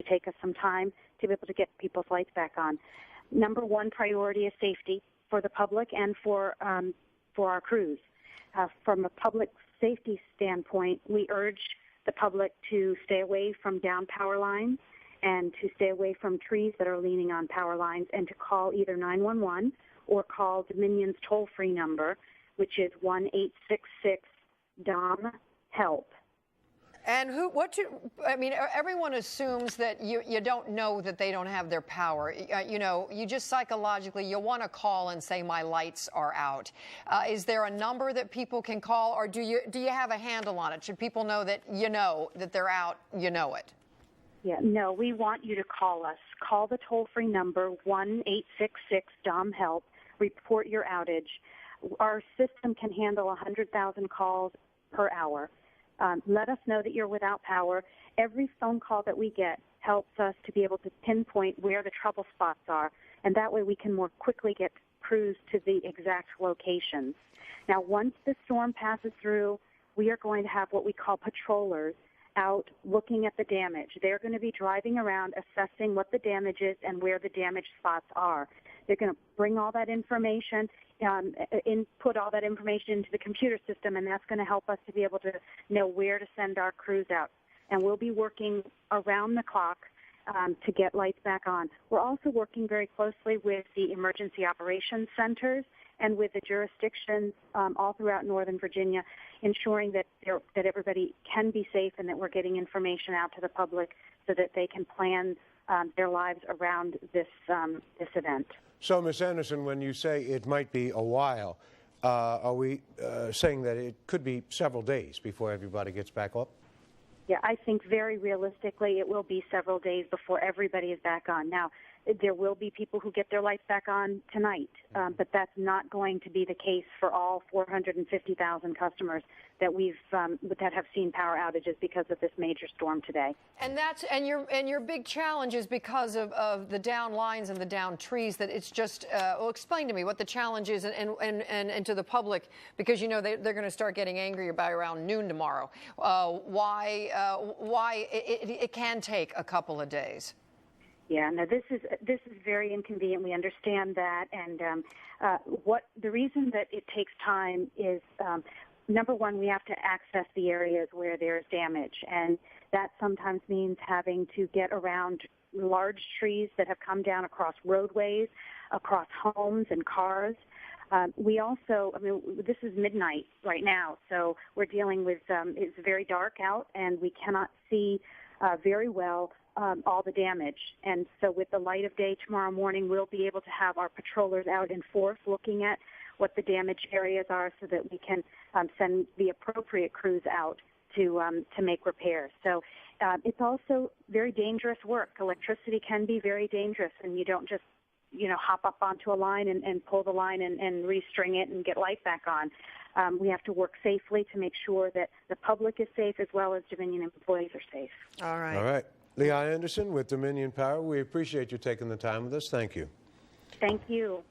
take us some time to be able to get people's lights back on. Number one priority is safety for the public and for our crews. From a public safety standpoint, we urge the public to stay away from down power lines and to stay away from trees that are leaning on power lines, and to call either 911 or call Dominion's toll-free number, which is 1-866-DOM-HELP. And everyone assumes that you don't know that they don't have their power. You just psychologically, you want to call and say, my lights are out. Is there a number that people can call, or do you have a handle on it? Should people know that they're out, it? Yeah, no, we want you to call us. Call the toll-free number, 1-866-DOM-HELP. Report your outage. Our system can handle 100,000 calls per hour. Let us know that you're without power. Every phone call that we get helps us to be able to pinpoint where the trouble spots are, and that way we can more quickly get crews to the exact locations. Now, once the storm passes through, we are going to have what we call patrollers out looking at the damage. They're going to be driving around assessing what the damage is and where the damage spots are. They're going to bring all that information, input all that information into the computer system, and that's going to help us to be able to know where to send our crews out. And we'll be working around the clock to get lights back on. We're also working very closely with the emergency operations centers and with the jurisdictions all throughout Northern Virginia, ensuring that everybody can be safe and that we're getting information out to the public so that they can plan their lives around this event. So, Ms. Anderson, when you say it might be a while, are we saying that it could be several days before everybody gets back up? Yeah, I think very realistically it will be several days before everybody is back on. Now, there will be people who get their lights back on tonight, but that's not going to be the case for all 450,000 customers that that have seen power outages because of this major storm today. And your big challenge is because of the down lines and the down trees. That it's just explain to me what the challenge is and to the public, because they're going to start getting angry by around noon tomorrow. Why it can take a couple of days. Yeah, no, this is very inconvenient. We understand that, and the reason that it takes time is, number one, we have to access the areas where there's damage, and that sometimes means having to get around large trees that have come down across roadways, across homes and cars. We also, this is midnight right now, so we're dealing with, it's very dark out, and we cannot see very well all the damage. And so with the light of day tomorrow morning, we'll be able to have our patrollers out in force looking at what the damaged areas are so that we can send the appropriate crews out to make repairs. So it's also very dangerous work. Electricity can be very dangerous, and you don't just hop up onto a line and pull the line and restring it and get light back on. We have to work safely to make sure that the public is safe as well as Dominion employees are safe. All right. All right. Leah Anderson with Dominion Power, we appreciate you taking the time with us. Thank you. Thank you.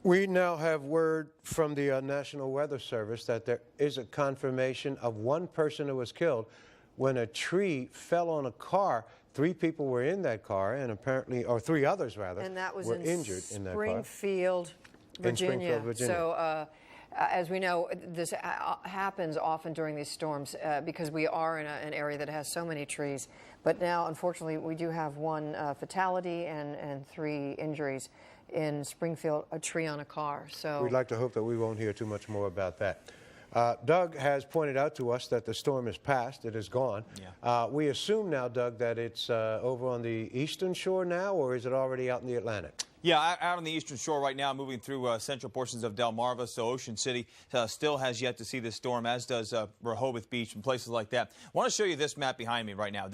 We now have word from the National Weather Service that there is a confirmation of one person who was killed when a tree fell on a car. 3 people were in that car, and apparently, or 3 others rather, and that was were injured in that car. Springfield, Virginia. So, as we know, this happens often during these storms because we are in an area that has so many trees. But now, unfortunately, we do have 1 fatality and 3 injuries in Springfield, a tree on a car. So we'd like to hope that we won't hear too much more about that. Doug has pointed out to us that the storm is past. It is gone. Yeah. We assume now, Doug, that it's over on the eastern shore now, or is it already out in the Atlantic? Yeah, out on the eastern shore right now, moving through central portions of Delmarva, so Ocean City still has yet to see this storm, as does Rehoboth Beach and places like that. I want to show you this map behind me right now.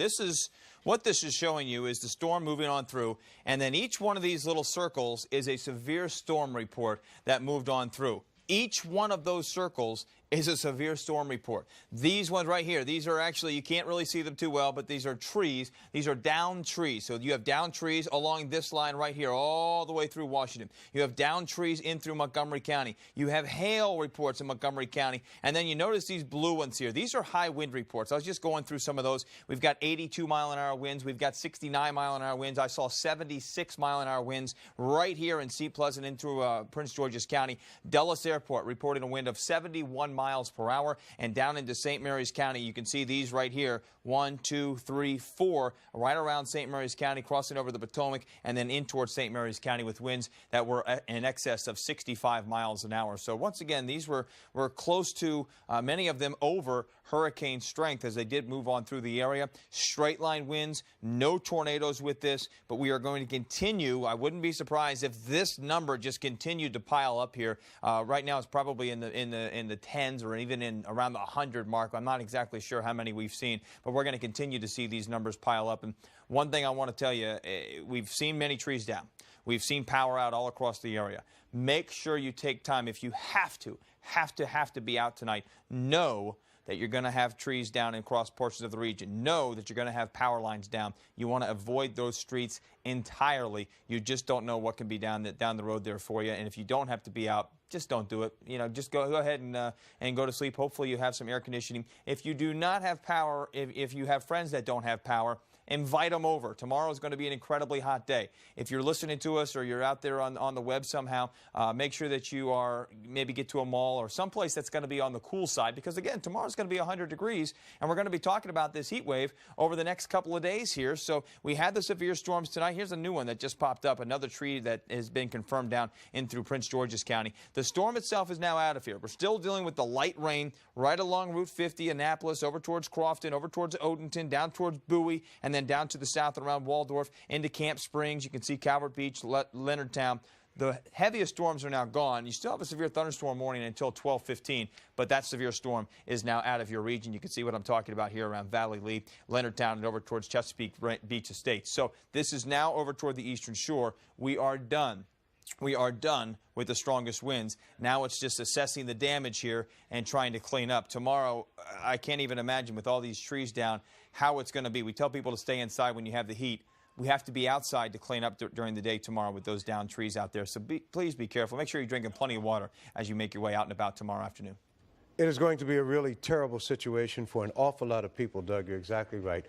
What this is showing you is the storm moving on through, and then each one of these little circles is a severe storm report that moved on through. Each one of those circles is a severe storm report. These ones right here, these are actually, you can't really see them too well, but these are trees. These are downed trees. So you have downed trees along this line right here all the way through Washington. You have downed trees in through Montgomery County. You have hail reports in Montgomery County. And then you notice these blue ones here. These are high wind reports. I was just going through some of those. We've got 82-mile-an-hour winds. We've got 69-mile-an-hour winds. I saw 76-mile-an-hour winds right here in Seat Pleasant into Prince George's County. Dulles Airport reported a wind of 71 miles per hour, and down into St. Mary's County, you can see these right here, 1, 2, 3, 4, right around St. Mary's County, crossing over the Potomac, and then in towards St. Mary's County with winds that were in excess of 65 miles an hour. So once again, these were close to, many of them over hurricane strength as they did move on through the area. Straight line winds, no tornadoes with this, but we are going to continue. I wouldn't be surprised if this number just continued to pile up here. Right now it's probably in the tens or even in around the 100 mark. I'm not exactly sure how many we've seen, but we're going to continue to see these numbers pile up. And one thing I want to tell you, we've seen many trees down. We've seen power out all across the area. Make sure you take time. If you have to be out tonight, know that you're going to have trees down across portions of the region. Know that you're going to have power lines down. You want to avoid those streets entirely. You just don't know what can be down the road there for you. And if you don't have to be out, just don't do it. You know, just go ahead and go to sleep. Hopefully you have some air conditioning. If you do not have power, if you have friends that don't have power, invite them over. Tomorrow is going to be an incredibly hot day. If you're listening to us or you're out there on the web somehow, make sure that you are, maybe get to a mall or someplace that's going to be on the cool side, because again, tomorrow's going to be 100 degrees, and we're going to be talking about this heat wave over the next couple of days here. So we had the severe storms tonight. Here's a new one that just popped up, another tree that has been confirmed down in through Prince George's County. The storm itself is now out of here. We're still dealing with the light rain right along Route 50, Annapolis, over towards Crofton, over towards Odenton, down towards Bowie, and then down to the south around Waldorf, into Camp Springs. You can see Calvert Beach, Leonardtown. The heaviest storms are now gone. You still have a severe thunderstorm warning until 12:15, but that severe storm is now out of your region. You can see what I'm talking about here around Valley Lee, Leonardtown, and over towards Chesapeake Beach Estates. So this is now over toward the eastern shore. We are done. We are done with the strongest winds. Now it's just assessing the damage here and trying to clean up. Tomorrow, I can't even imagine with all these trees down how it's going to be. We tell people to stay inside when you have the heat. We have to be outside to clean up during the day tomorrow with those down trees out there. So please be careful. Make sure you're drinking plenty of water as you make your way out and about tomorrow afternoon. It is going to be a really terrible situation for an awful lot of people, Doug. You're exactly right.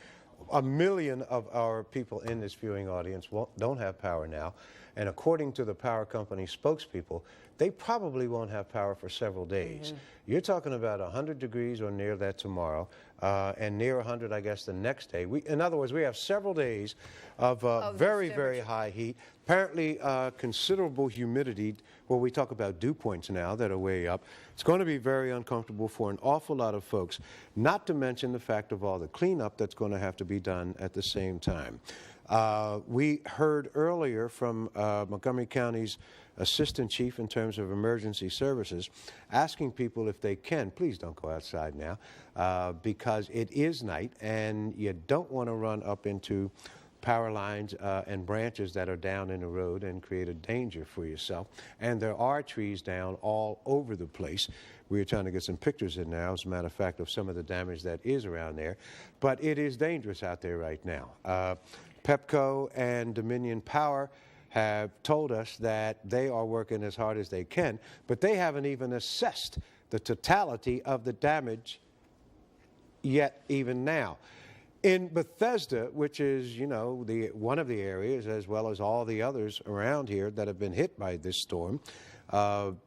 1 million of our people in this viewing audience don't have power now. And according to the power company spokespeople, they probably won't have power for several days. You're talking about 100 degrees or near that tomorrow, and near 100, I guess, the next day. In other words, we have several days of very, very high heat. Apparently, considerable humidity, where we talk about dew points now that are way up. It's going to be very uncomfortable for an awful lot of folks, not to mention the fact of all the cleanup that's going to have to be done at the same time. We heard earlier from Montgomery County's assistant chief in terms of emergency services asking people if they can, please don't go outside now, because it is night and you don't want to run up into power lines and branches that are down in the road and create a danger for yourself. And there are trees down all over the place. We're trying to get some pictures in now, as a matter of fact, of some of the damage that is around there. But it is dangerous out there right now. Pepco and Dominion Power have told us that they are working as hard as they can, but they haven't even assessed the totality of the damage yet, even now. In Bethesda, which is, you know, one of the areas, as well as all the others around here that have been hit by this storm,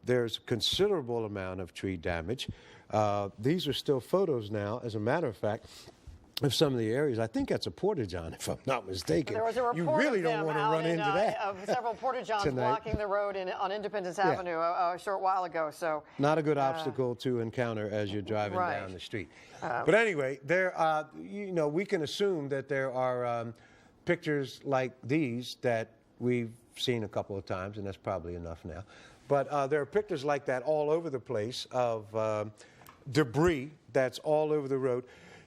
there's a considerable amount of tree damage. These are still photos now, as a matter of fact, of some of the areas. I think that's a porta-john, if I'm not mistaken. There was a report you really of don't want to run into that. Of several porta-johns blocking the road on Independence Avenue a short while ago. So not a good obstacle to encounter as you're driving down the street. But anyway, there, you know, we can assume that there are pictures like these that we've seen a couple of times, and that's probably enough now. But there are pictures like that all over the place of debris that's all over the road.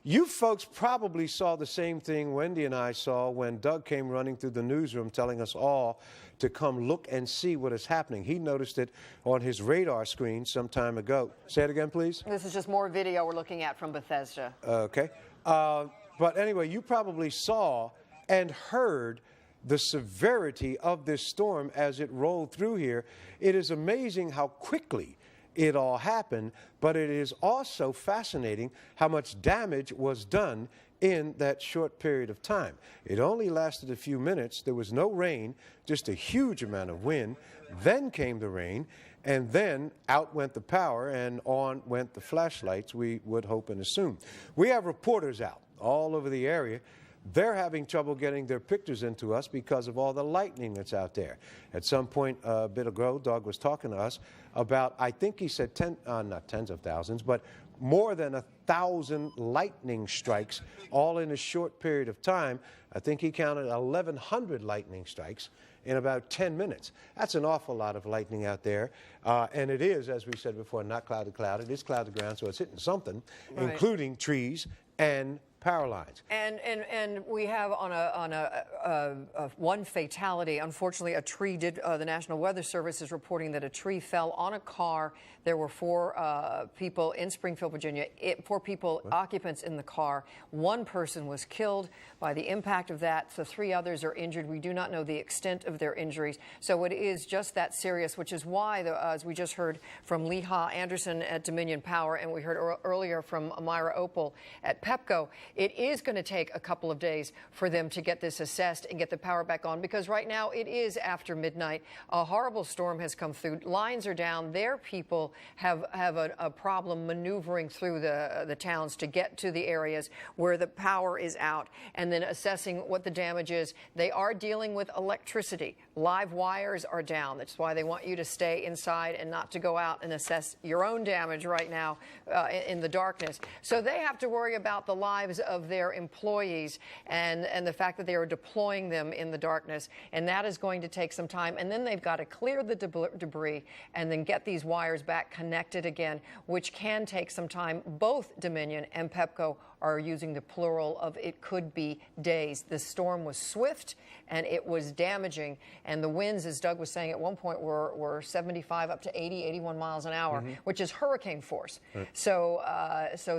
You folks probably saw the same thing Wendy and I saw when Doug came running through the newsroom telling us all to come look and see what is happening. He noticed it on his radar screen some time ago. Say it again, please. This is just more video we're looking at from Bethesda. Okay. But anyway, you probably saw and heard the severity of this storm as it rolled through here. It is amazing how quickly it all happened, but it is also fascinating how much damage was done in that short period of time. It only lasted a few minutes. There was no rain, just a huge amount of wind. Then came the rain, and then out went the power, and on went the flashlights, we would hope and assume. We have reporters out all over the area. They're having trouble getting their pictures into us because of all the lightning that's out there. At some point a bit ago, Doug was talking to us about, I think he said not tens of thousands, but more than 1,000 lightning strikes all in a short period of time. I think he counted 1,100 lightning strikes in about 10 minutes. That's an awful lot of lightning out there. And it is, as we said before, not cloud to cloud. It is cloud to ground, so it's hitting something, right, including trees and power lines. And we have on a one fatality. Unfortunately, a tree did. The National Weather Service is reporting that a tree fell on a car. There were 4 people in Springfield, Virginia. 4 people, occupants in the car. 1 person was killed by the impact of that. The 3 others are injured. We do not know the extent of their injuries. So it is just that serious, which is why, as we just heard from Leha Anderson at Dominion Power, and we heard earlier from Myra Opal at Pepco, it is going to take a couple of days for them to get this assessed and get the power back on, because right now it is after midnight. A horrible storm has come through. Lines are down. Their people have a problem maneuvering through the towns to get to the areas where the power is out, and then assessing what the damage is. They are dealing with electricity. Live wires are down. That's why they want you to stay inside and not to go out and assess your own damage right now in the darkness. So they have to worry about the lives of their employees and the fact that they are deploying them in the darkness, and that is going to take some time. And then they've got to clear the debris and then get these wires back connected again, which can take some time. Both Dominion and Pepco are using the plural of it could be days. The storm was swift and it was damaging, and the winds, as Doug was saying at one point, were 75 up to 80, 81 miles an hour, which is hurricane force. Right. So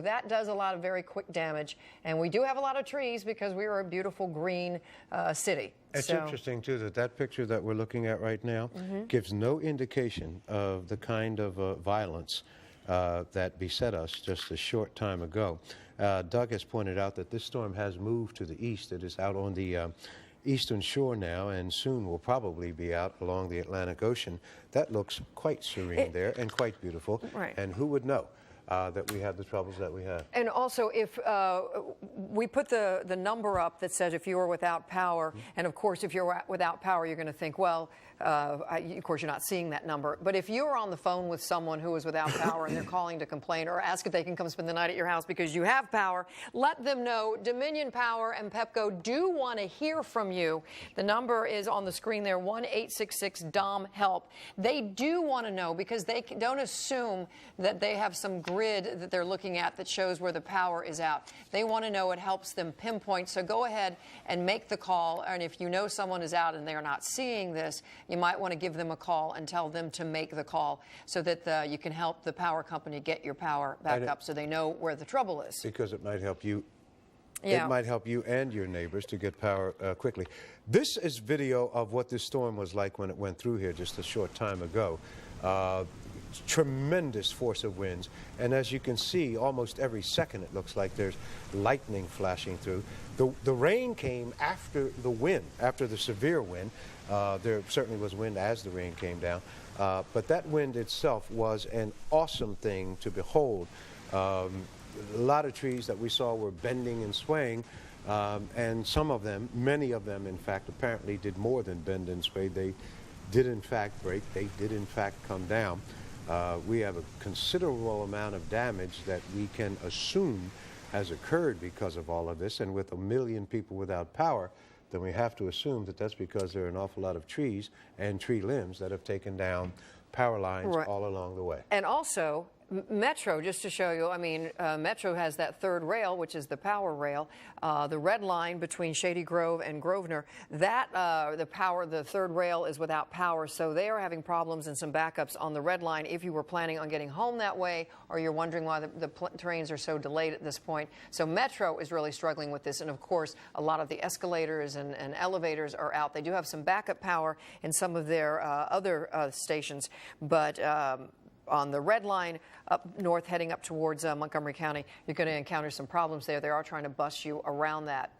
that does a lot of very quick damage, and we do have a lot of trees because we are a beautiful green city. It's interesting, too, that picture that we're looking at right now gives no indication of the kind of violence that beset us just a short time ago. Doug has pointed out that this storm has moved to the east. It is out on the eastern shore now, and soon will probably be out along the Atlantic Ocean. That looks quite serene there and quite beautiful. Right. And who would know that we have the troubles that we have. And also, if we put the number up that says if you are without power, and of course if you're without power, you're going to think, well, of course you're not seeing that number, but if you're on the phone with someone who is without power and they're calling to complain or ask if they can come spend the night at your house because you have power, let them know. Dominion Power and Pepco do want to hear from you. The number is on the screen there, 1-866-DOM-HELP. They do want to know, because they don't assume that they have some grid that they're looking at that shows where the power is out. They want to know. It helps them pinpoint. So go ahead and make the call. And if you know someone is out and they are not seeing this, you might want to give them a call and tell them to make the call so that you can help the power company get your power back up so they know where the trouble is. Because it might help you. Yeah. It might help you and your neighbors to get power quickly. This is video of what this storm was like when it went through here just a short time ago. Tremendous force of winds, and as you can see, almost every second it looks like there's lightning flashing through. The rain came after the wind, after the severe wind. There certainly was wind as the rain came down, but that wind itself was an awesome thing to behold. A lot of trees that we saw were bending and swaying, and some of them, many of them in fact, apparently did more than bend and sway. They did in fact break. They did in fact come down. We have a considerable amount of damage that we can assume has occurred because of all of this, and with 1 million people without power, then we have to assume that that's because there are an awful lot of trees and tree limbs that have taken down power lines all along the way. And also, Metro, just to show you, I mean, Metro has that third rail, which is the power rail. The red line between Shady Grove and Grosvenor, that the third rail is without power, so they are having problems and some backups on the red line. If you were planning on getting home that way, or you're wondering why the trains are so delayed at this point. So Metro is really struggling with this, and of course, a lot of the escalators and elevators are out. They do have some backup power in some of their other stations, but on the red line up north heading up towards Montgomery County, you're going to encounter some problems there. They are trying to bus you around that.